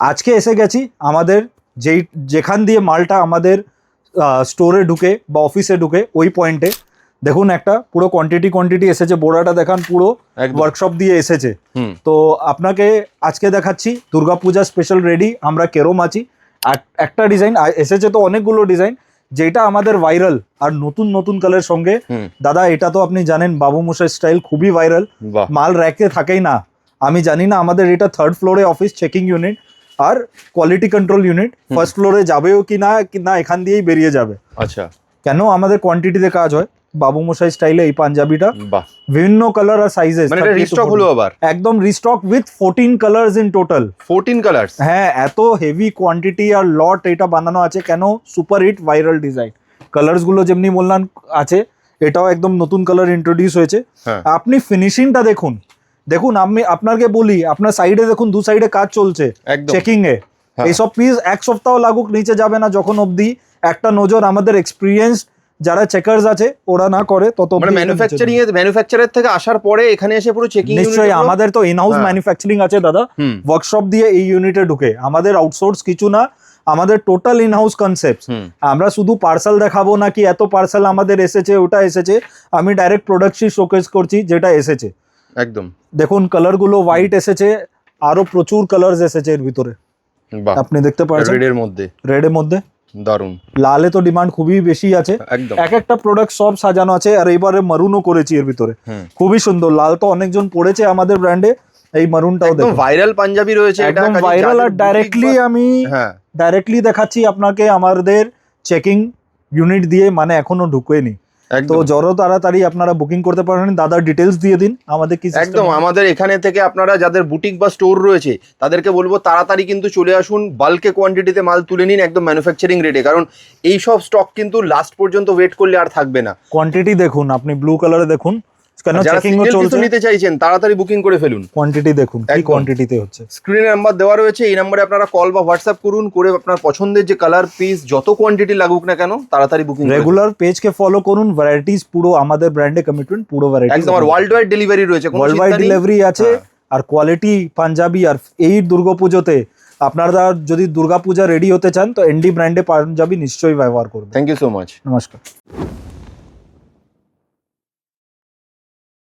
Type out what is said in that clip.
আজকে এসে গেছি আমাদের যেখান দিয়ে মালটা আমাদের স্টোরে ঢুকে বা অফিসে ঢুকে ওই পয়েন্টে। দেখুন একটা পুরো কোয়ান্টিটি এসেছে, বোড়াটা দেখান পুরো ওয়ার্কশপ দিয়ে এসেছে। তো আপনাকে আজকে দেখাচ্ছি দুর্গাপূজা স্পেশাল রেডি আমরা কেরম আছি। আর একটা ডিজাইন এসেছে তো অনেকগুলো ডিজাইন, যেটা আমাদের ভাইরাল আর নতুন নতুন কালার সঙ্গে। দাদা এটা তো আপনি জানেন বাবু মশাই স্টাইল খুবই ভাইরাল, মাল র্যাকে থাকেই না। আমি জানি না আমাদের এটা 3rd ফ্লোরে অফিস চেকিং ইউনিট আর কোয়ালিটি কন্ট্রোল ইউনিট, 1st ফ্লোরে যাবেও কি না এখান দিয়েই বেরিয়ে যাবে। আচ্ছা, কেন আমাদের কোয়ান্টিটিতে কাজ হয়। বাবু মশাই স্টাইলে এই পাঞ্জাবিটা বিভিন্ন কালার আর সাইজেস, মানে এটা রিস্টক হলো আবার একদম restock with 14 colours in total. 14 colours? হ্যাঁ, এত হেভি কোয়ান্টিটি আর লট এটা বানানো আছে কেন, super hit viral design. Colours গুলো যেমনি বললাম আছে, এটাও একদম নতুন কালার ইন্ট্রোডিউস হয়েছে। আপনি ফিনিশিংটা দেখুন, দেখুন আমি আপনাকে বলি আপনার সাইডে দেখুন, দু সাইডে কাজ চলছে চেকিং এ। এইসব পিস এক সপ্তাহ লাগুক নিচে যাবে না যখন অবধি একটা নজর আমাদের এক্সপিরিয়েন্স যারা চেকার্স আছে ওরা না করে তত। মানে ম্যানুফ্যাকচারার থেকে আসার পরে এখানে এসে পুরো চেকিং। নিশ্চয়ই আমাদের তো ইনহাউস ম্যানুফ্যাকচারিং আছে দাদা, ওয়ার্কশপ দিয়ে এই ইউনিটে ঢুকে। আমাদের আউটসোর্স কিছু না, আমাদের টোটাল ইনহাউস কনসেপ্ট। আমরা শুধু পার্সেল দেখাবো না কি এত পার্সেল আমাদের এসেছে ওটা এসেছে, আমি ডাইরেক্ট প্রোডাক্টই শোকেস করছি যেটা এসেছে। একদম দেখুন কালার গুলো হোয়াইট এসেছে, আরো প্রচুর কালার্স এসেছে এর ভিতরে, আপনি দেখতে পাচ্ছেন। রেডের মধ্যে দারুন, লালে তো ডিমান্ড খুবই বেশি আছে। এক একটা প্রোডাক্ট সব সাজানো আছে, আর এবারে মারুনও করেছি এর ভিতরে, খুবই সুন্দর। লাল তো অনেকজন পড়েছে আমাদের ব্র্যান্ডে, এই মারুনটাও দেখুন ভাইরাল পাঞ্জাবি রয়েছে, একদম ভাইরাল। আর ডাইরেক্টলি দেখাচ্ছি আপনাকে আমাদের চেকিং ইউনিট দিয়ে, মানে এখনো ঢুকেনি। তো যত তাড়াতাড়ি আপনারা বুকিং করতে পারেন। দাদা ডিটেলস দিয়ে দিন আমাদের কি। একদম, আমাদের এখানে থেকে আপনারা যাদের বুটিক বা স্টোর রয়েছে তাদেরকে বলবো তাড়াতাড়ি কিন্তু চলে আসুন, বাল্কে কোয়ান্টিটিতে মাল তুলে নিন একদম ম্যানুফ্যাকচারিং রেটে, কারণ এই সব স্টক কিন্তু লাস্ট পর্যন্ত ওয়েট করলে আর থাকবে না। কোয়ান্টিটি দেখুন, আপনি ব্লু কালারে দেখুন, কেন চেকিং ও চলছে, নিতে চাইছেন তাড়াতাড়ি বুকিং করে ফেলুন। কোয়ান্টিটি দেখুন কি কোয়ান্টিটিতে হচ্ছে। স্ক্রিনে নাম্বার দেওয়া রয়েছে, এই নম্বরে আপনারা কল বা হোয়াটসঅ্যাপ করুন, করে আপনার পছন্দের যে কালার পিস যত কোয়ান্টিটি লাগুক না কেন তাড়াতাড়ি বুকিং। রেগুলার পেজকে ফলো করুন, ভ্যারাইটিস পুরো আমাদের ব্র্যান্ডে কমিটমেন্ট পুরো ভ্যারাইটি একদম। আর ওয়ার্ল্ড ওয়াইড ডেলিভারি রয়েছে, ওয়ার্ল্ড ওয়াইড ডেলিভারি আছে। আর কোয়ালিটি পাঞ্জাবি। আর এই দুর্গাপুজোতে আপনারা যদি দুর্গাপূজা রেডি হতে চান তো এনডি ব্র্যান্ডে পাঞ্জাবি নিশ্চয়ই ব্যবহার করবেন। থ্যাংক ইউ সো মাচ, নমস্কার।